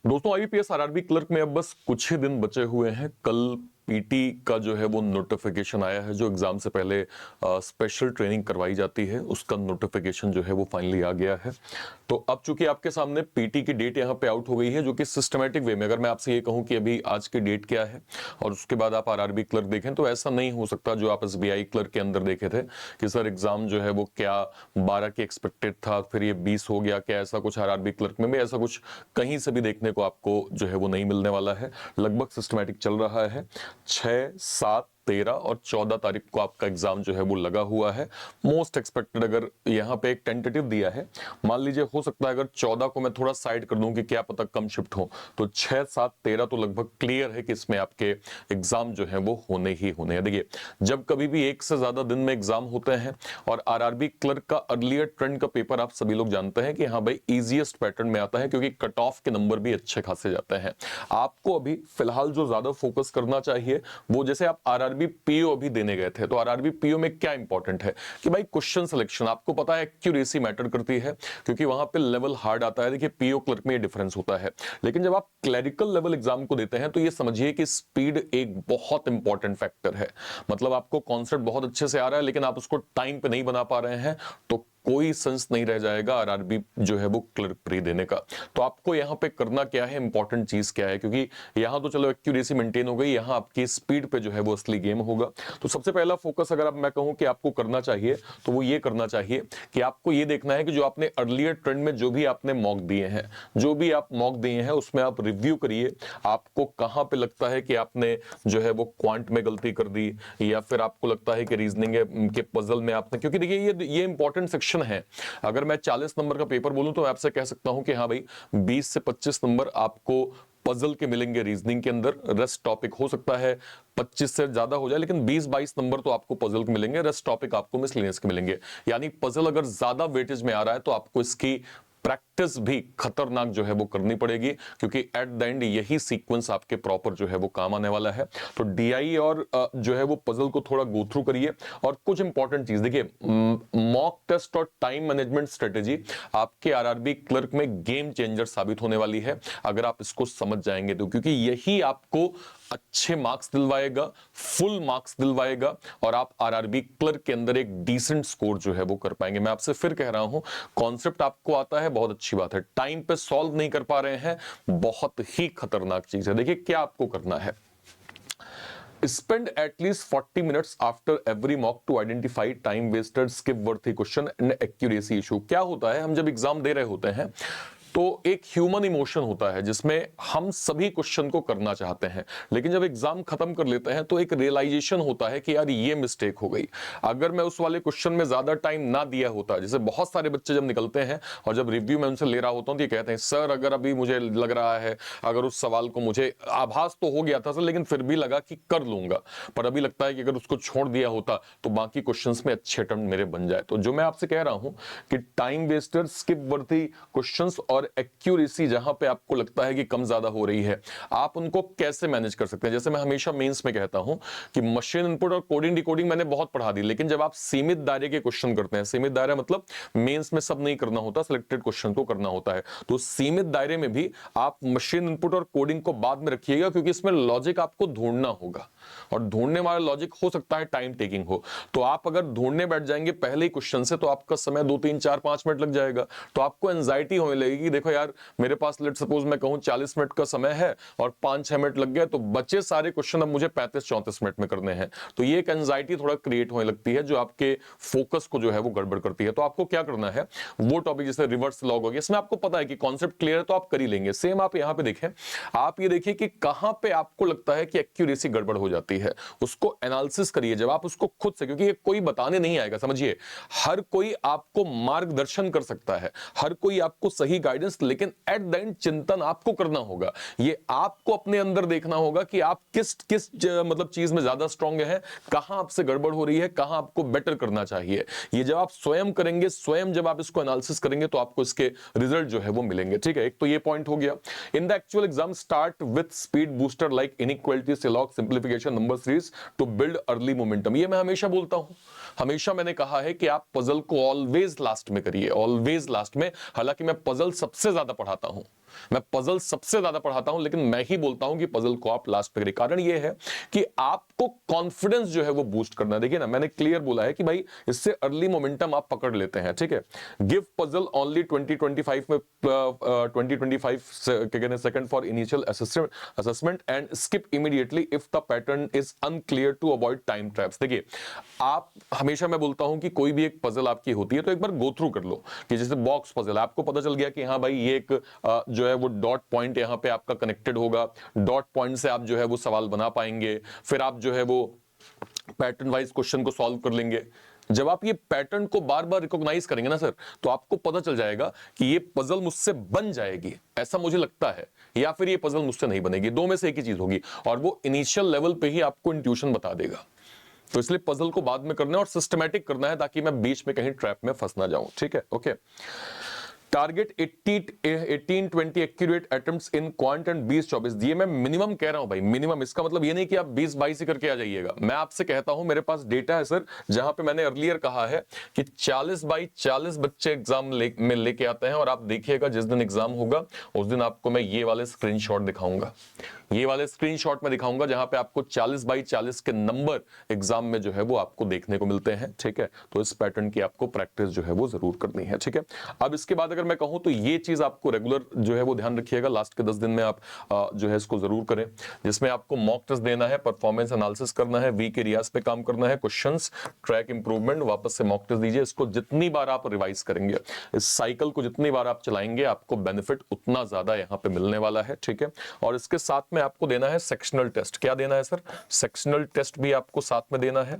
दोस्तों IPS RRB clerk में अब बस कुछ ही दिन बचे हुए हैं। कल पीटी का जो है वो नोटिफिकेशन आया है, जो एग्जाम से पहले स्पेशल ट्रेनिंग करवाई जाती है, उसका नोटिफिकेशन जो है वो फाइनली आ गया है। तो अब चूंकि आपके सामने पीटी की डेट यहाँ पे आउट हो गई है, जो कि सिस्टमेटिक वे में, अगर मैं आपसे ये कहूँ कि अभी आज की डेट क्या है और उसके बाद आप आरआरबी क्लर्क देखें, तो ऐसा नहीं हो सकता जो आप एसबीआई क्लर्क के अंदर देखे थे कि सर एग्जाम जो है वो क्या 12 के एक्सपेक्टेड था, फिर ये 20 हो गया, क्या ऐसा कुछ आरआरबी क्लर्क में भी ऐसा कुछ कहीं से भी देखने को आपको जो है वो नहीं मिलने वाला है। लगभग सिस्टमेटिक चल रहा है। 6, 7, 13 और 14 तारीख को आपका एग्जाम जो है वो लगा हुआ है। मोस्ट एक्सपेक्टेड, अगर यहाँ पे एक टेंटेटिव दिया है, मान लीजिए हो सकता है अगर 14 को मैं थोड़ा साइड कर दूं कि क्या पता कम शिफ्ट हो, तो 6, 7, 13 तो लगभग क्लियर है कि इसमें आपके एग्जाम जो है वो होने ही होने हैं। देखिए, जब कभी भी एक से ज्यादा दिन में एग्जाम होते हैं और आरआरबी क्लर्क का अर्लियर ट्रेंड का पेपर आप सभी लोग जानते हैं कि हाँ भाई इजीएस्ट पैटर्न में आता है, क्योंकि कट ऑफ के नंबर भी अच्छे खासे जाते हैं। आपको अभी फिलहाल जो ज्यादा फोकस करना चाहिए वो, जैसे आप आरआरबी पीओ अभी देने गए थे, तो आरआरबी पीओ में क्या इंपॉर्टेंट है कि भाई क्वेश्चन सिलेक्शन, आपको पता है एक्यूरेसी मैटर करती है, क्योंकि वहां पे लेवल हार्ड आता है। देखिए पीओ क्लर्क में ये डिफरेंस होता है, लेकिन जब आप क्लरिकल लेवल एग्जाम को देते हैं तो ये समझिए कि स्पीड एक बहुत इंपॉर्टेंट फैक्टर है। मतलब आपको कॉन्सेप्ट बहुत अच्छे से आ रहा है लेकिन आप उसको टाइम पे नहीं बना पा रहे हैं, तो कोई सेंस नहीं रह जाएगा आरआरबी जो है वो क्लर्क प्री देने का। तो आपको यहां पे करना क्या है, इंपॉर्टेंट चीज क्या है, क्योंकि यहां तो चलो एक्यूरेसी मेंटेन हो गई, यहां आपकी स्पीड पे जो है वो असली गेम होगा। तो सबसे पहला फोकस अगर अब मैं कहूं कि आपको करना चाहिए, तो वो ये करना चाहिए कि आपको ये देखना है कि जो आपने अर्लियर ट्रेंड में जो भी आपने मॉक दिए हैं, जो भी आप मॉक दिए हैं उसमें आप रिव्यू करिए। आपको कहां पे लगता है कि आपने जो है वो क्वांट में गलती कर दी, या फिर आपको लगता है कि रीजनिंग के पजल में आपने, क्योंकि देखिए ये इंपॉर्टेंट सेक्शन है। अगर मैं 40 नंबर का पेपर बोलूं तो मैं आपसे कह सकता हूं कि हाँ भाई 20 से 25 नंबर आपको पजल के मिलेंगे रीजनिंग के अंदर। रेस्ट टॉपिक हो सकता है 25 से ज्यादा हो जाए, लेकिन 20-22 नंबर तो आपको पजल के मिलेंगे, रेस्ट टॉपिक आपको मिसलेनियस के मिलेंगे। यानी पजल अगर ज्यादा वेटेज में आ रहा है तो आपको इसकी प्रैक्टिस भी खतरनाक जो है वो करनी पड़ेगी, क्योंकि एट द एंड यही सीक्वेंस आपके प्रॉपर जो है वो काम आने वाला है। तो डीआई और जो है वो पजल को थोड़ा गो थ्रू करिए। और कुछ इंपॉर्टेंट चीज देखिए, मॉक टेस्ट और टाइम मैनेजमेंट स्ट्रेटेजी आपके आरआरबी क्लर्क में गेम चेंजर साबित होने वाली है, अगर आप इसको समझ जाएंगे तो, क्योंकि यही आपको अच्छे मार्क्स दिलवाएगा, फुल मार्क्स दिलवाएगा, और आप आरआरबी क्लर्क के अंदर एक डिसेंट स्कोर जो है वो कर पाएंगे। मैं आपसे फिर कह रहा हूं, कॉन्सेप्ट आपको आता है, बहुत अच्छी बात है, टाइम पे सॉल्व नहीं कर पा रहे हैं, बहुत ही खतरनाक चीज है। देखिए क्या आपको करना है, spend at least 40 minutes after every mock to identify time wasted, skip worthy question and accuracy issue। क्या होता है, हम जब एग्जाम दे रहे होते हैं तो एक ह्यूमन इमोशन होता है जिसमें हम सभी क्वेश्चन को करना चाहते हैं, लेकिन जब एग्जाम खत्म कर लेते हैं तो एक रियलाइजेशन होता है कि यार ये मिस्टेक हो गई। अगर मैं उस वाले क्वेश्चन में ज्यादा टाइम ना दिया होता, जैसे बहुत सारे बच्चे जब निकलते हैं और जब रिव्यू में उनसे ले रहा होता हूं तो ये कहते हैं सर अगर अभी मुझे लग रहा है, अगर उस सवाल को मुझे आभास तो हो गया था सर, लेकिन फिर भी लगा कि कर लूंगा, पर अभी लगता है कि अगर उसको छोड़ दिया होता तो बाकी क्वेश्चंस में अच्छे अटेम्प्ट मेरे बन जाए। तो जो मैं आपसे कह रहा हूं कि टाइम वेस्टर, स्किप वर्दी क्वेश्चंस और एक्यूरेसी जहां पे आपको लगता है कि कम ज्यादा हो रही है, आप उनको कैसे मैनेज कर सकते हैं। जैसे मैं हमेशा मेंस में कहता हूं कि मशीन इनपुट और कोडिंग डिकोडिंग मैंने बहुत पढ़ा दी, लेकिन जब आप सीमित दायरे के क्वेश्चन करते हैं, सीमित दायरा मतलब मेंस में सब नहीं करना होता, सिलेक्टेड क्वेश्चन को करना होता है, तो सीमित दायरे में भी आप मशीन इनपुट और कोडिंग को बाद में रखिएगा, क्योंकि इसमें लॉजिक आपको ढूंढना होगा, और ढूंढने वाला लॉजिक हो सकता है टाइम टेकिंग हो। तो आप अगर ढूंढने बैठ जाएंगे पहले ही क्वेश्चन से तो आपका समय 2, 3, 4, 5 मिनट लग जाएगा, तो आपको एंजाइटी होने लगेगी। देखो यार मेरे पास लेट सपोज मैं कहूं 40 मिनट का समय है और 5-6 मिनट लग गए, तो बचे सारे क्वेश्चन अब मुझे 35-34 मिनट में करने हैं। तो ये एक एंजाइटी थोड़ा क्रिएट होने लगती है जो आपके फोकस को जो है वो गड़बड़ करती है। तो आपको क्या करना है, वो टॉपिक जैसे रिवर्स लॉग हो गया, इसमें आपको पता है कि कॉन्सेप्ट क्लियर है तो आप कर ही लेंगे। सेम आप यहां पे देखें, आप ये देखिए कि कहां पे आपको लगता है कि एक्यूरेसी गड़बड़ हो जाती है, उसको एनालिसिस करिए। जब आप उसको खुद से, क्योंकि ये कोई बताने नहीं आएगा, समझिए हर कोई आपको मार्गदर्शन कर सकता है, हर कोई आपको सही गाइडेंस, लेकिन एट द एंड चिंतन आपको करना होगा। ये आपको अपने अंदर देखना होगा कि आप किस किस मतलब चीज में ज्यादा स्ट्रांग है, कहां आपसे गड़बड़ हो रही है, कहां आपको बेटर करना चाहिए। ये जब आप स्वयं करेंगे, स्वयं जब आप इसको एनालिसिस करेंगे तो आपको इसके रिजल्ट जो है वो मिलेंगे। ठीक है, एक तो ये पॉइंट हो गया। In the actual exam start with speed booster like inequality, syllogism, simplification, number series to build early momentum. ये मैं हमेशा बोलता हूं, हमेशा मैंने कहा है कि आप पजल को ऑलवेज लास्ट में करिए, ऑलवेज लास्ट में। हालांकि मैं पजल सबसे ज्यादा पढ़ाता हूं, मैं पजल सबसे ज्यादा पढ़ाता हूं, लेकिन मैं ही बोलता हूं कि पजल को आप लास्ट पे करिए। कारण ये है कि आपको कॉन्फिडेंस जो है वो बूस्ट करना है। देखिए ना, मैंने क्लियर बोला है कि भाई इससे अर्ली मोमेंटम आप पकड़ लेते हैं, ठीक है। गिव पजल ओनली 2025 में 2025 second for initial assessment and skip immediately if the pattern is unclear to avoid time traps. देखिए, आप हमेशा, मैं बोलता हूं कि कोई भी एक पजल आपकी होती है तो एक बार गो थ्रू कर लो, कि जैसे बॉक्स पजल, आपको पता चल गया कि हाँ भाई ये एक जो है वो डॉट पॉइंट यहाँ पे आपका कनेक्टेड होगा, डॉट पॉइंट से आप जो है वो सवाल बना पाएंगे, फिर आप जो है वो पैटर्न वाइज क्वेश्चन को सॉल्व कर लेंगे। जब आप ये पैटर्न को बार बार रिकॉग्नाइज करेंगे ना सर, तो आपको पता चल जाएगा कि ये पजल मुझसे बन जाएगी, ऐसा मुझे लगता है, या फिर ये पजल मुझसे नहीं बनेगी। दो में से एक ही चीज होगी, और वो इनिशियल लेवल पे ही आपको इंट्यूशन बता देगा। तो इसलिए पजल को बाद में करना है और सिस्टमैटिक करना है, ताकि मैं बीच में कहीं ट्रैप में फंस ना जाऊं, ठीक है। Okay, target 18-20 accurate attempts in quant and 20-24। ये मैं मिनिमम कह रहा हूं भाई, मिनिमम। इसका मतलब ये नहीं कि आप 20-22 ही करके आ जाइएगा। मैं आपसे कहता हूं, मेरे पास डेटा है सर, जहां पे मैंने अर्लियर कहा है कि 40/40 बच्चे एग्जाम में लेके आते हैं, और आप देखिएगा जिस दिन एग्जाम होगा उस दिन आपको मैं ये वाले स्क्रीनशॉट दिखाऊंगा, ये वाले स्क्रीनशॉट में दिखाऊंगा, जहां पे आपको 40/40 के नंबर एग्जाम में जो है वो आपको देखने को मिलते हैं, ठीक है। तो इस पैटर्न की आपको प्रैक्टिस जो है वो जरूर करनी है, ठीक है। अब इसके बाद अगर मैं कहूं तो ये चीज आपको रेगुलर जो है वो ध्यान रखिएगा, लास्ट के 10 दिन में आप जो है इसको जरूर करें, जिसमें आपको मॉक टेस्ट देना है, परफॉर्मेंस एनालिसिस करना है, वीक एरियाज पे काम करना है, क्वेश्चंस, ट्रैक इंप्रूवमेंट, वापस से मॉक टेस्ट दीजिए। इसको जितनी बार आप रिवाइज करेंगे, इस साइकिल को जितनी बार आप चलाएंगे, आपको बेनिफिट उतना ज्यादा यहां पे मिलने वाला है, ठीक है। और इसके साथ में आपको देना है सेक्शनल टेस्ट। क्या देना है सर? सेक्शनल टेस्ट भी आपको साथ में देना है।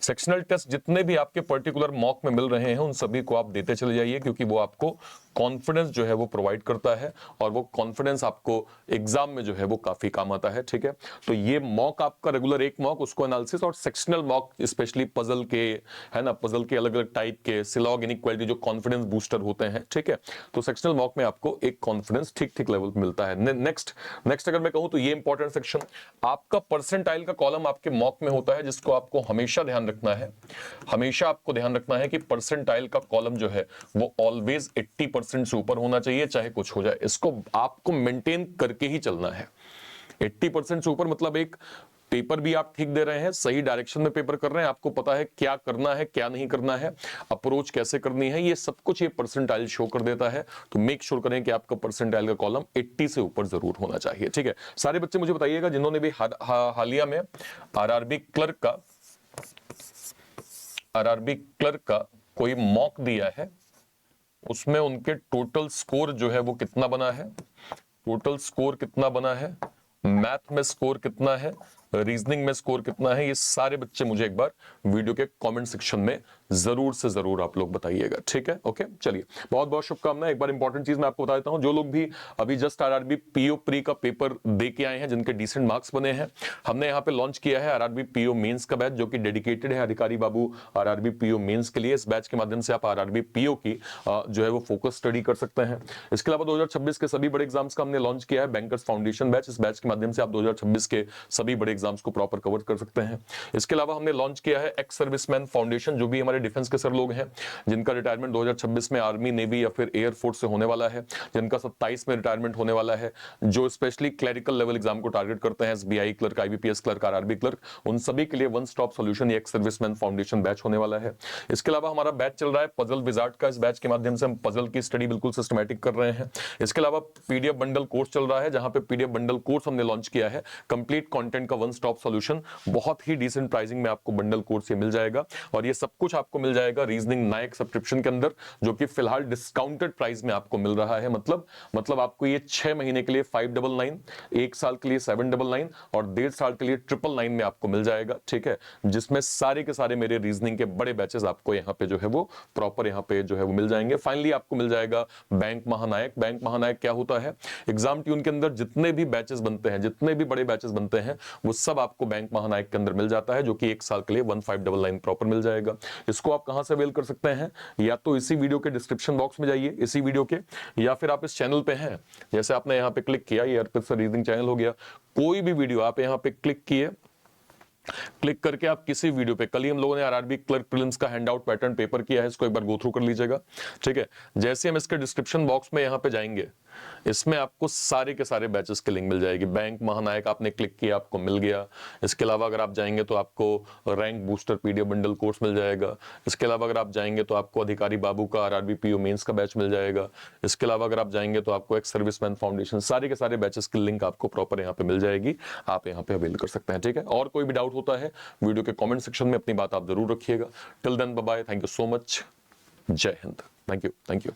सेक्शनल टेस्ट जितने भी आपके पर्टिकुलर मॉक में मिल रहे हैं, उन सभी को आप देते चले जाइए, क्योंकि वो आपको कॉन्फिडेंस जो है वो प्रोवाइड करता है, और वो कॉन्फिडेंस आपको एग्जाम में जो है वो काफी काम आता है, ठीक है। तो ये मॉक आपका रेगुलर एक मॉक, उसको एनालिसिस, और सेक्शनल मॉक स्पेशली पजल के, है ना, पजल के अलग अलग टाइप के, सिलॉग, इनइक्वालिटी, जो कॉन्फिडेंस बूस्टर होते हैं, ठीक है। तो सेक्शनल मॉक में आपको एक कॉन्फिडेंस ठीक ठीक लेवल पे मिलता है। नेक्स्ट अगर मैं कहूं तो ये इंपॉर्टेंट सेक्शन, आपका परसेंटाइल का कॉलम आपके मॉक में होता है, जिसको आपको हमेशा ध्यान रखना है। हमेशा आपको ध्यान रखना है कि परसेंटाइल का कॉलम जो है वो ऑलवेज 80% से ऊपर होना चाहिए, चाहे कुछ हो जाए। इसको आपको मेंटेन करके ही चलना है। 80% से ऊपर मतलब एक पेपर भी आप ठीक दे रहे हैं, सही डायरेक्शन में पेपर कर रहे हैं, आपको पता है क्या करना है क्या नहीं करना है, अप्रोच कैसे करनी है, ये सब कुछ ये परसेंटाइल शो कर देता है। तो मेक श्योर करें कि आपका परसेंटाइल का कॉलम 80 से ऊपर जरूर होना चाहिए, ठीक है। सारे बच्चे मुझे बताइएगा जिन्होंने भी हालिया में आरआरबी क्लर्क का कोई मॉक दिया है, उसमें उनके टोटल स्कोर जो है वो कितना बना है, टोटल स्कोर कितना बना है, मैथ में स्कोर कितना है, रीजनिंग में स्कोर कितना है, ये सारे बच्चे मुझे एक बार वीडियो के कमेंट सेक्शन में जरूर से जरूर आप लोग बताइएगा, ठीक है। ओके, चलिए, बहुत बहुत शुभकामनाएं। एक बार इंपॉर्टेंट चीज मैं आपको बता देता हूं, जो लोग भी अभी जस्ट आरआरबी पीओ प्री का पेपर दे के आए हैं, जिनके डिसेंट मार्क्स बने हैं, हमने यहाँ पे लॉन्च किया है आरआरबी पीओ मेंस का बैच, जो कि डेडिकेटेड है अधिकारी बाबू आरआरबी पीओ मेंस के लिए। इस बैच के माध्यम से आप आरआरबी पीओ की जो है वो फोकस स्टडी कर सकते हैं। इसके अलावा 2026 के सभी बड़े एग्जाम्स का हमने लॉन्च किया है बैंकर्स फाउंडेशन बैच। इस बैच के माध्यम से आप 2026 के सभी बड़े एग्जाम्स को प्रॉपर कवर कर सकते हैं। इसके अलावा हमने लॉन्च किया है एक्स सर्विसमैन फाउंडेशन, जो भी हमारे डिफेंस के सर लोग हैं, जिनका रिटायरमेंट 2026 में आर्मी, नेवी या फिर एयरफोर्स से होने वाला है, जिनका 27 में रिटायरमेंट होने वाला है, जो स्पेशली क्लरिकल लेवल एग्जाम को टारगेट करते हैं, SBI clerk, IBPS clerk, RRB clerk, उन सभी के लिए one stop solution ex serviceman foundation batch होने वाला है। इसके अलावा हमारा बैच चल रहा है पजल विजार्ड का। इस बैच के माध्यम से हम पजल की स्टडी बिल्कुल सिस्टमैटिक कर रहे हैं। इसके अलावा पीडीएफ बंडल कोर्स चल रहा है, जहां पे पीडीएफ बंडल कोर्स हमने लॉन्च किया है, कंप्लीट कंटेंट का वन स्टॉप सॉल्यूशन, बहुत ही डिसेंट प्राइसिंग में आपको बंडल कोर्स ये मिल जाएगा। और ये सब कुछ आपको मिल जाएगा रीजनिंग नायक सब्सक्रिप्शन के अंदर, जो कि फिलहाल डिस्काउंटेड प्राइस में आपको मिल रहा है। मतलब आपको ये 6 महीने के लिए 599, 1 साल के लिए 799 और 1.5 साल के लिए 999 में आपको मिल जाएगा, ठीक है। जिसमें सारे के सारे मेरे रीजनिंग के बड़े बैचेस आपको यहाँ पे जो है वो प्रॉपर यहाँ पे जो है वो मिल जाएंगे। फाइनली आपको मिल जाएगा बैंक महानायक। बैंक महानायक क्या होता है? एग्जाम ट्यून के अंदर जितने भी बैचेस बनते हैं, जितने भी बड़े बैचेस बनते हैं, वो सब आपको बैंक महानायक के अंदर मिल जाता है, जो कि 1 साल के लिए 1599 प्रॉपर मिल जाएगा। इसको आप कहां से अवेल कर सकते हैं? या तो इसी वीडियो के डिस्क्रिप्शन बॉक्स में जाइए, इसी वीडियो के, या फिर आप इस चैनल पे हैं, जैसे आपने यहाँ पे क्लिक किया, ये अर्पित सर रीजनिंग चैनल हो गया, कोई भी वीडियो आप यहाँ पे क्लिक किए, क्लिक करके आप किसी वीडियो पे, कल ही हम लोगों ने आरआरबी क्लर्क प्रीलिम्स का हैंडआउट पैटर्न पेपर किया है, इसको एक बार गो थ्रू कर लीजिएगा, ठीक है। जैसे हम इसके डिस्क्रिप्शन बॉक्स में यहाँ पे जाएंगे, इसमें आपको सारे के सारे बैचेस की लिंक मिल जाएगी। बैंक महानायक आपने क्लिक किया, आपको मिल गया। इसके अलावा अगर आप जाएंगे तो आपको rank booster PDF bundle course मिल जाएगा। इसके अलावा अगर आप जाएंगे तो आपको अधिकारी बाबू का आरआरबी पीओ मेंस का बैच मिल जाएगा। इसके अलावा अगर आप जाएंगे तो आपको एक्स सर्विसमैन फाउंडेशन, सारे के सारे बैचेस की लिंक आपको प्रॉपर यहाँ पे मिल जाएगी, आप यहाँ पे अवेल कर सकते हैं। ठीक है, और कोई भी डाउट होता है वीडियो के कमेंट सेक्शन में अपनी बात आप जरूर रखिएगा। Till then bye bye, thank you so much, Jai Hind, thank you.